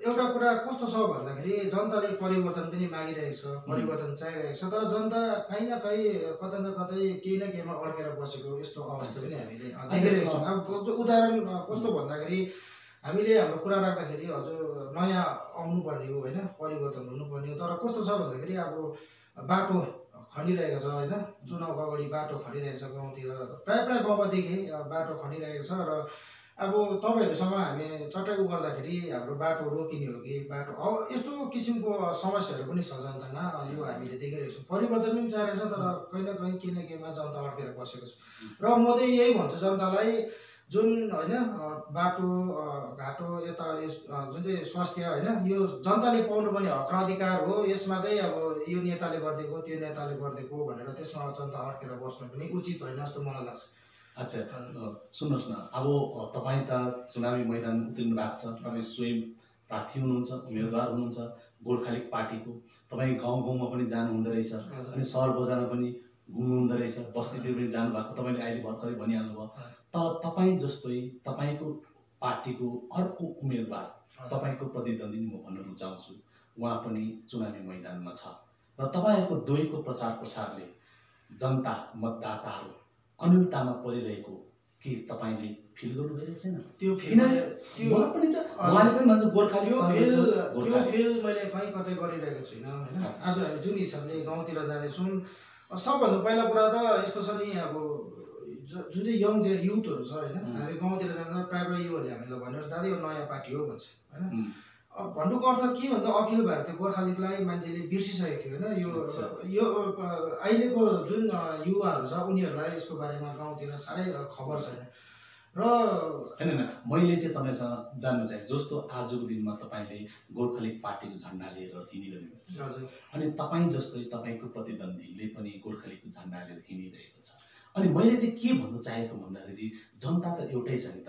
एउटा कुरा कस्तो छ भन्दाखेरि जनताले परिवर्तन पनि मागिरहेको छ, परिवर्तन चाहिरहेको छ, तर जनता कहीँ न कहीँ कतै न कतै केही न केहीमा अड्केर बसेको यस्तो अवस्था पनि हामीले देखिरहेको छौँ। अब उदाहरण कस्तो भन्दाखेरि हामीले हाम्रो कुरा राख्दाखेरि हजुर नयाँ आउनुपर्ने हो होइन, परिवर्तन हुनुपर्ने हो, तर कस्तो छ भन्दाखेरि अब बाटो खनिरहेको छ होइन, चुनावको अगाडि बाटो खनिरहेको छ गाउँतिर, प्रायः गाउँमा देखेँ बाटो खनिरहेको छ। र अब तपाईँहरूसँग हामी चट्टै गर्दाखेरि हाम्रो बाटो रोकिने हो कि बाटो यस्तो किसिमको समस्याहरू पनि छ जनतामा, यो हामीले देखिरहेको छौँ। परिवर्तन पनि चाहिएको छ, तर कहीँ न कहीँ केही न केहीमा जनता अड्केर बसेको छ। र म चाहिँ यही भन्छु जनतालाई, जुन होइन बाटो घाटो यता जुन चाहिँ स्वास्थ्य होइन, यो जनताले पाउनुपर्ने हक र अधिकार हो। यसमा चाहिँ अब यो नेताले गरिदिएको त्यो नेताले गरिदिएको भनेर त्यसमा जनता अड्केर बस्नु पनि उचित होइन जस्तो मलाई लाग्छ। अच्छा सुन्नुहोस् न, अब तपाईँ त चुनावी मैदान उत्रिनु भएको छ, तपाईँ स्वयं प्रार्थी हुनुहुन्छ, उम्मेदवार हुनुहुन्छ गोर्खालीग पार्टीको, तपाईँ गाउँ गाउँमा पनि जानुहुँदो रहेछ अनि सहर बजारमा पनि घुम्नुहुँदो रहेछ, बस्तीतिर पनि जानुभएको, तपाईँले अहिले भर्खरै भनिहाल्नुभयो। तर तपाईँ जस्तै तपाईँको पार्टीको अर्को उम्मेदवार, तपाईँको प्रतिद्वन्दी म भन्न रुचाउँछु, उहाँ पनि चुनावी मैदानमा छ र तपाईँहरूको दुवैको प्रचार प्रसारले जनता मतदाताहरू अनुतामा परिरहेको के तपाईँले फिल गर्नु भइरहेको छैन? त्यो फिल पनि त उहाँले पनि भन्छ गोर्खाली, त्यो फिल मैले कहीँ कतै गरिरहेको छुइनँ होइन। आज हामी जुन हिसाबले गाउँतिर जाँदैछौँ, सबभन्दा पहिला कुरा त यस्तो छ नि, अब जुन चाहिँ यङ युथहरू छ होइन, हामी गाउँतिर जाँदा प्रायः युवाले हामीलाई भन्नुहोस् दादा यो नयाँ पार्टी हो भन्छ होइन। भन्नुको अर्थ के भन्दा अखिल भारतीय गोर्खालीगलाई मान्छेले बिर्सिसकेको थियो होइन। यो अहिलेको जुन युवाहरू छ उनीहरूलाई यसको बारेमा गाउँतिर साह्रै खबर छैन। र होइन मैले चाहिँ तपाईँसँग जान्नु चाहे, जस्तो आजको दिनमा तपाईँले गोर्खालीग पार्टीको झन्डा लिएर हिँडिरहनु भएको छ अनि तपाईँ जस्तै तपाईँको प्रतिद्वन्दीले पनि गोर्खालीगको झन्डा लिएर हिँडिरहेको छ। अनि मैले चाहिँ के भन्नु चाहेको भन्दाखेरि जनता त एउटै छ नि त,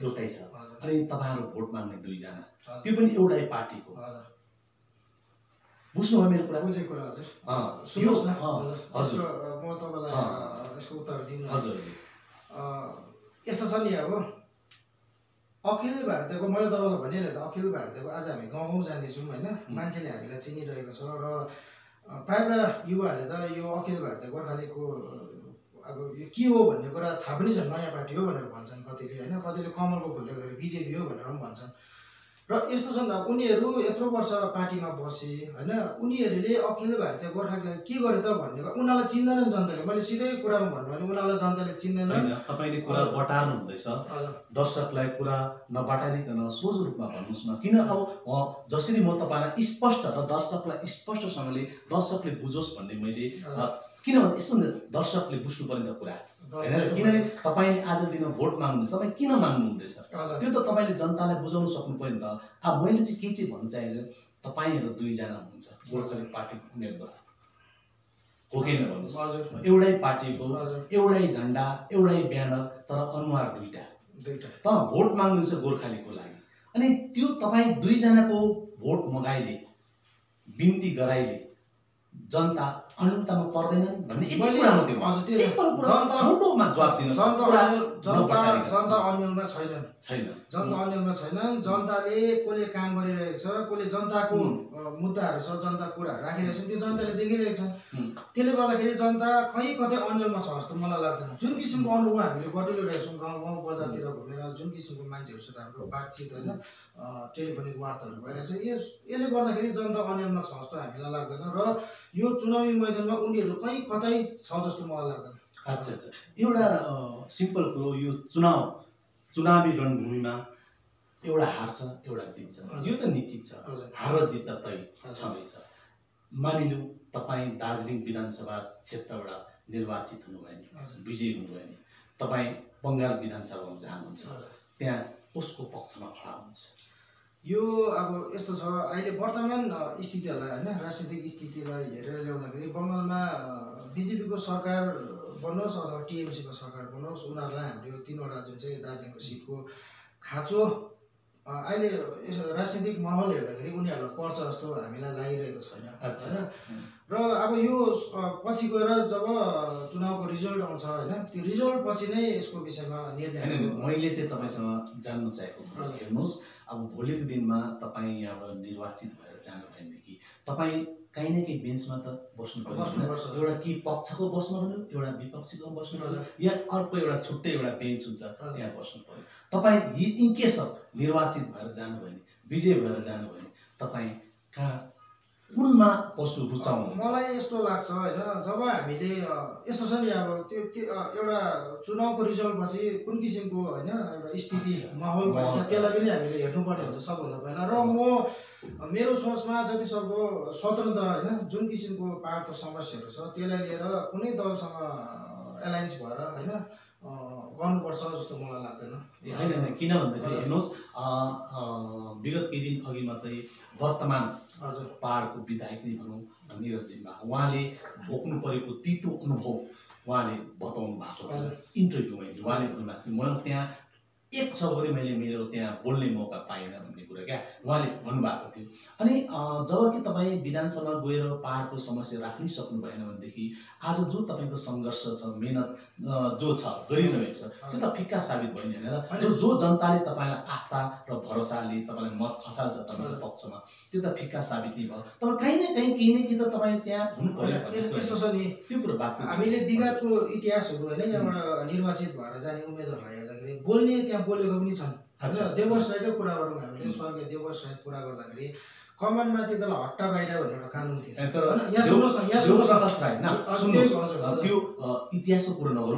एउटै छ। अनि तपाईँहरू भोट माग्ने दुईजना, त्यो पनि एउटै पार्टीको, बुझ्नुभयो मेरो कुरा? बुझेको कुरा हजुर। सुन्नुहोस् न हजुर, म तपाईँलाई यसको उत्तर दिनु। हजुर यस्तो छ नि, अब अखिल भारतीयको मैले तपाईँलाई भनिहालेँ त, अखिल भारतीयको आज हामी गाउँ गाउँ जाँदैछौँ होइन, मान्छेले हामीलाई चिनिरहेको छ र प्रायः युवाहरूले त यो अखिल भारतीय गोर्खालीगको अब यो के हो भन्ने कुरा थाहा पनि छ, नयाँ पार्टी हो भनेर भन्छन् कतिले होइन, कतिले कमलको खोल्दाखेरि बिजेपी हो भनेर पनि भन्छन्। र यस्तो छ नि त, उनीहरू यत्रो वर्ष पार्टीमा बसे होइन, उनीहरूले अखिल भारतीय गोर्खालीगलाई के गर्यो त भन्ने उनीहरूलाई चिन्दैनन् जनताले। मैले सिधै कुरामा भन्नु भने उनीहरूलाई जनताले चिन्दैन। तपाईँले कुरा बटार्नु हुँदैछ, दर्शकलाई कुरा नबटारिकन सोझो रूपमा भन्नुहोस् न। किन अब जसरी म तपाईँलाई स्पष्ट र दर्शकलाई स्पष्टसँगले दर्शकले बुझोस् भन्ने मैले, किनभने यस्तो दर्शकले बुझ्नु पर्ने त कुरा होइन, किनभने तपाईँले आज दिनमा भोट माग्नुहुँदैछ, तपाईँ किन माग्नुहुँदैछ त्यो त तपाईँले जनतालाई बुझाउनु सक्नु पर्यो नि त। अब मैले चाहिँ के चाहिँ भन्नु चाहेको, तपाईँहरू दुईजना हुनुहुन्छ गोर्खालीग पार्टीको उम्मेदवार हो कि भन्नुहोस्, एउटै पार्टीको एउटै झन्डा एउटै ब्यानर तर अनुहार दुईटा, त भोट माग्नुहुन्छ गोर्खालीगको लागि। अनि त्यो तपाईँ दुईजनाको भोट मगाइले बिन्ती गराइले जनता अनुतामा पर्दैनन् भन्ने यति कुरा मात्रै सिम्पल कुरा छोटोमा जवाफ दिनुस्। जनता अन्यलमा छैनन्। जनता अन्यलमा छैनन्। जनताले कसले काम गरिरहेको छ, कसले जनताको मुद्दाहरू छ, जनता कुराहरू राखिरहेको छ, त्यो जनताले देखिरहेको छ। त्यसले गर्दाखेरि जनता कहीँ कतै अन्यलमा छ जस्तो मलाई लाग्दैन। जुन किसिमको अनुभव हामीले बटुलिरहेको छौँ गाउँ गाउँ बजारतिर घुमेर, जुन किसिमको मान्छेहरूसित हाम्रो बातचित होइन टेलिफोनिक वार्ताहरू भइरहेछ, यसले गर्दाखेरि जनता अन्यलमा छ जस्तो हामीलाई लाग्दैन र यो चुनावी मैदानमा उनीहरू कहीँ कतै छ जस्तो मलाई लाग्दैन। अच्छा, एउटा सिम्पल कुरो, यो चुनावी रणभूमिमा एउटा हार्छ एउटा जित्छ, यो त निश्चित छ। हार र जित त तय छँदैछ। मानिलिउँ तपाईँ दार्जिलिङ विधानसभा क्षेत्रबाट निर्वाचित हुनुभयो नि, विजयी हुनुभयो नि, तपाईँ बङ्गाल विधानसभामा जानुहुन्छ, त्यहाँ उसको पक्षमा खडा हुन्छ। यो अब यस्तो छ, अहिले वर्तमान स्थितिलाई होइन राजनीतिक स्थितिलाई हेरेर ल्याउँदाखेरि बङ्गालमा बिजेपीको सरकार बनोस् अथवा टिएमसीको सरकार बनोस्, उनीहरूलाई हाम्रो यो 3वटा जुन चाहिँ दार्जिलिङको सिटको खाँचो अहिले राजनीतिक माहौल हेर्दाखेरि उनीहरूलाई पर्छ जस्तो हामीलाई लागिरहेको छैन होइन। र अब यो पछि गएर जब चुनावको रिजल्ट आउँछ होइन, त्यो रिजल्ट पछि नै यसको विषयमा निर्णय। मैले चाहिँ तपाईँसँग जान्नु चाहेको छु, हेर्नुहोस् अब भोलिको दिनमा तपाईँ यहाँबाट निर्वाचित भएर जानुभयो भनेदेखि तपाईँ काहीँ न काहीँ बेन्चमा त बस्नु पर्छ। एउटा कि पक्षको बस्नु पर्यो, एउटा विपक्षीको बस्नु पर्यो, या अर्को एउटा छुट्टै एउटा बेन्च हुन्छ त्यहाँ बस्नु पर्यो। तपाईँ इनकेस अफ निर्वाचित भएर जानुभयो भने, विजय भएर जानुभयो भने तपाईँ कहाँ कुनमा बस्नु रुचाउनुहुन्छ? मलाई यस्तो लाग्छ होइन, जब हामीले यस्तो छ नि अब त्यो एउटा चुनावको रिजल्ट पछि कुन किसिमको होइन एउटा स्थिति माहौल भन्छ त्यसलाई पनि हामीले हेर्नुपर्ने हुन्छ सबभन्दा पहिला। र मेरो सोचमा जतिसक्दो स्वतन्त्र होइन जुन किसिमको पाहाडको समस्याहरू छ त्यसलाई लिएर कुनै दलसँग एलायन्स भएर होइन गर्नुपर्छ जस्तो मलाई लाग्दैन। होइन, किन भन्दाखेरि हेर्नुहोस् विगत केही दिन अघि मात्रै वर्तमान पहाडको विधायक नै भनौँ निरज जिम्बा, उहाँले भोग्नु परेको तितो अनुभव उहाँले बताउनु भएको थियो इन्टरभ्यूमा। उहाँले भन्नुभएको थियो म त्यहाँ एक छगरी मेरो त्यहाँ बोल्ने मौका पाएन भन्ने कुरा क्या उहाँले भन्नुभएको थियो। अनि जब कि तपाईँ विधानसभा गएर पहाडको समस्या राख्नै सक्नु भएन भनेदेखि आज जो तपाईँको सङ्घर्ष छ, मेहनत जो छ गरिरहेको छ, त्यो त फिक्का साबित भयो नि होइन। जो जनताले तपाईँलाई आस्था र भरोसाले तपाईँलाई मत खसाल्छ तपाईँको पक्षमा, त्यो त फिक्का साबित नै भयो। तपाईँ काहीँ न काहीँ केही न केही त तपाईँ त्यहाँ हुनु पर्यो। यस्तो छ नि, त्यो कुरो बात हामीले विगतको इतिहासहरू होइन यहाँबाट निर्वाचित भएर जाने उम्मेदवारलाई हेर्दाखेरि बोल्ने त्यहाँ बोलेको पनि छन् होइन। देवर्ष राईकै कुरा गरौँ हामीले, स्वर्गीय देवर्ष राई कुरा गर्दाखेरि कमानमा त्यति बेला हट्टा बाहिर भन्ने एउटा कानुन थियो। यहाँ सुन्नुहोस् न, यहाँ सुन्नुहोस् न, त्यो इतिहासको कुरा नगरौँ,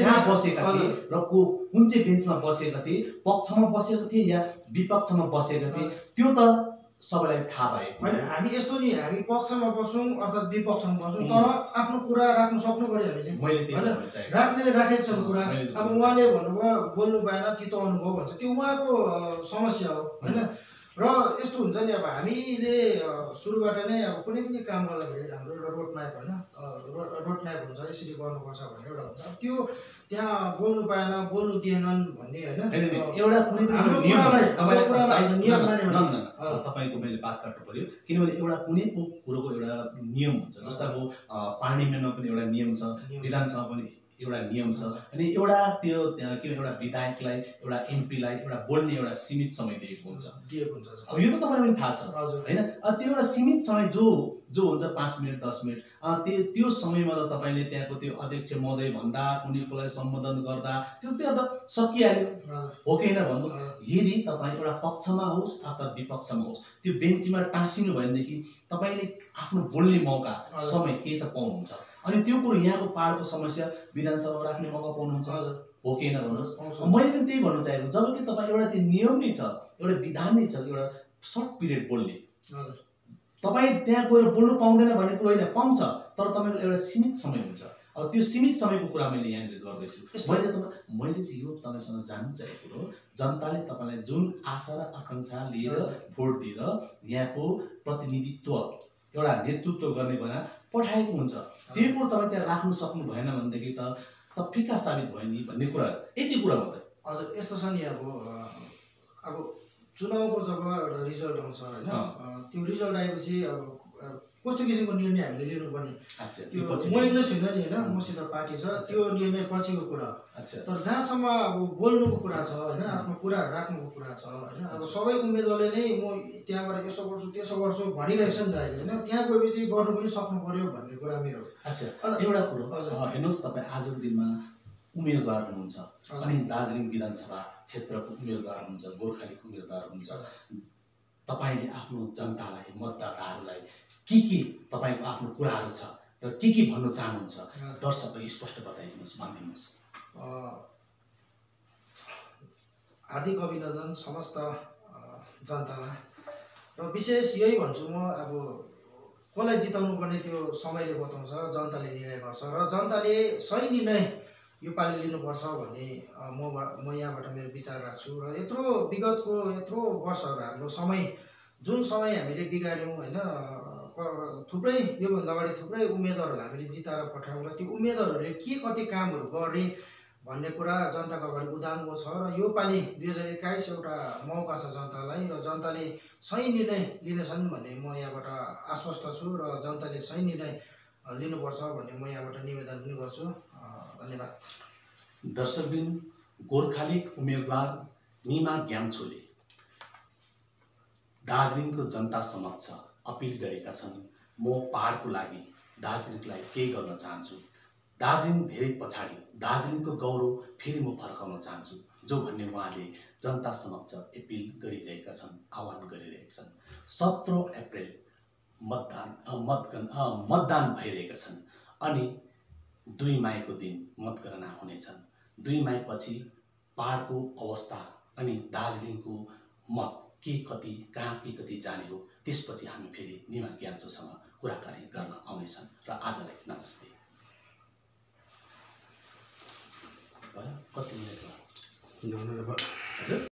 कहाँ बसेका थिए र कुन चाहिँ बेन्चमा बसेका थिए, पक्षमा बसेका थिए या विपक्षमा बसेका थिए, त्यो त सबैलाई थाहा भयो होइन। हामी यस्तो नि, हामी पक्षमा बसौँ अर्थात् विपक्षमा बसौँ, तर आफ्नो कुरा राख्नु सक्नु पर्यो हामीले होइन। राख्नेले राखेको छ कुरा। अब उहाँले भन्नुभयो बोल्नु पाएन तितो अनुभव भन्छ, त्यो उहाँको समस्या हो होइन। र यस्तो हुन्छ नि, अब हामीले सुरुबाट नै अब कुनै पनि काम गर्दाखेरि हाम्रो एउटा रोड म्याप होइन, रोड म्याप हुन्छ, यसरी गर्नुपर्छ भन्ने एउटा हुन्छ। त्यो त्यहाँ बोल्नु पाएन, बोल्नु दिएनन् भन्ने होइन, एउटा कुनै तपाईँको मैले बात काट्नु पर्यो, किनभने एउटा कुनै कुरोको एउटा नियम हुन्छ। जस्तो अब पार्लियामेन्टमा पनि एउटा नियम छ, विधानसभा पनि एउटा नियम छ। अनि एउटा त्यो के एउटा विधायकलाई, एउटा एमपीलाई एउटा बोल्ने एउटा सीमित समय दिएको हुन्छ। अब यो त तपाईँलाई पनि थाहा छ होइन। त्यो एउटा सीमित समय जो हुन्छ 5 मिनट 10 मिनट, त्यो समयमा त तपाईँले त्यहाँको त्यो अध्यक्ष महोदय भन्दा, कुनै कुरालाई सम्बोधन गर्दा त्यो त सकिहाल्यो हो कि होइन भन्नुहोस्। यदि तपाईँ एउटा पक्षमा होस् अथवा विपक्षमा होस्, त्यो बेन्चमा टाँसिनु भयो भनेदेखि तपाईँले आफ्नो बोल्ने मौका समय केही त पाउनुहुन्छ। अनि त्यो कुरो यहाँको पहाडको समस्या विधानसभामा राख्ने मौका पाउनुहुन्छ हो कि होइन भन्नुहोस्। मैले पनि त्यही भन्नु चाहेको, जब कि तपाईँ एउटा त्यो नियम नै छ, एउटा विधान नै छ, एउटा सर्ट पिरियड बोल्ने, तपाईँ त्यहाँ गएर बोल्नु पाउँदैन भन्ने कुरो होइन, पाउँछ, तर तपाईँको एउटा सीमित समय हुन्छ। अब त्यो सीमित समयको कुरा मैले यहाँनिर गर्दैछु। मैले चाहिँ यो तपाईँसँग जान्नु चाहेको कुरो, जनताले तपाईँलाई जुन आशा र आकाङ्क्षा लिएर भोट दिएर यहाँको प्रतिनिधित्व एउटा नेतृत्व गर्ने भनेर पठाएको हुन्छ, त्यो कुरो तपाईँ त्यहाँ राख्नु सक्नु भएन भनेदेखि त फिक्का साबित भयो नि भन्ने कुरा, यति कुरा मात्रै। हजुर, यस्तो छ नि, अब चुनावको जब एउटा रिजल्ट आउँछ होइन त्यो रिजल्ट आएपछि अब कस्तो किसिमको निर्णय हामीले लिनुपर्ने त्यो म एक्लै छुइनँ नि होइन मसित पार्टी छ त्यो निर्णय पछिको कुरा तर जहाँसम्म अब बोल्नुको कुरा छ होइन आफ्नो कुराहरू राख्नुको कुरा छ होइन अब सबै उम्मेदवारले नै म त्यहाँबाट यसो गर्छु त्यसो गर्छु भनिरहेछ नि त अहिले होइन त्यहाँ गएपछि गर्नु पनि सक्नु पर्यो भन्ने कुरा मेरो। एउटा कुरो हेर्नुहोस् तपाईँ आजको दिनमा उम्मेदवार हुनुहुन्छ अनि दार्जिलिङ विधानसभा क्षेत्रको उम्मेदवार हुनुहुन्छ गोर्खालीको उम्मेदवार हुनुहुन्छ तपाईँले आफ्नो जनतालाई मतदाताहरूलाई के तपाईँको आफ्नो कुराहरू छ र के भन्न चाहनुहुन्छ दर्शकलाई स्पष्ट बताइदिनुहोस् भनिदिनुहोस्। हार्दिक अभिनन्दन समस्त जनतामा र विशेष यही भन्छु म अब कसलाई जिताउनु पर्ने त्यो समयले बताउँछ जनताले निर्णय गर्छ र जनताले सही निर्णय योपालि लिनुपर्छ भन्ने म यहाँबाट मेरो विचार राख्छु र यत्रो विगतको यत्रो वर्षहरू हाम्रो समय जुन समय हामीले बिगाऱ्यौँ होइन थुप्रै योभन्दा अगाडि थुप्रै उम्मेदवारहरूलाई हामीले जिताएर पठायौँ र ती उम्मेदवारहरूले के कति कामहरू गर्ने भन्ने कुरा जनताको अगाडि उदाङ्गो छ र योपालि 2021 एउटा मौका छ जनतालाई र जनताले सही निर्णय लिनेछन् भन्ने म यहाँबाट आश्वस्त छु र जनताले सही निर्णय लिनुपर्छ भन्ने म यहाँबाट निवेदन पनि गर्छु। धन्यवाद। दर्शकबिन गोर्खाली उम्मेदवार निमा ग्याम्छोले दार्जिलिङको जनता समक्ष अपिल गरेका छन् म पहाडको लागि दार्जिलिङलाई केही गर्न चाहन्छु, दार्जिलिङ धेरै पछाडि, दार्जिलिङको गौरव फेरि म फर्काउन चाहन्छु जो भन्ने उहाँले जनता समक्ष अपिल गरिरहेका छन्, आह्वान गरिरहेका छन्। 17 अप्रिल मतदान भइरहेका छन् अनि 2 मईको दिन मतगणना हुनेछन्। 2 मई पछि पहाडको अवस्था अनि दार्जिलिङको मत के कति कहाँ के कति जाने हो त्यसपछि हामी फेरि निमा ग्याम्छोसँग कुराकानी गर्न आउनेछन् र आजलाई नमस्ते। कति मिनट भयो?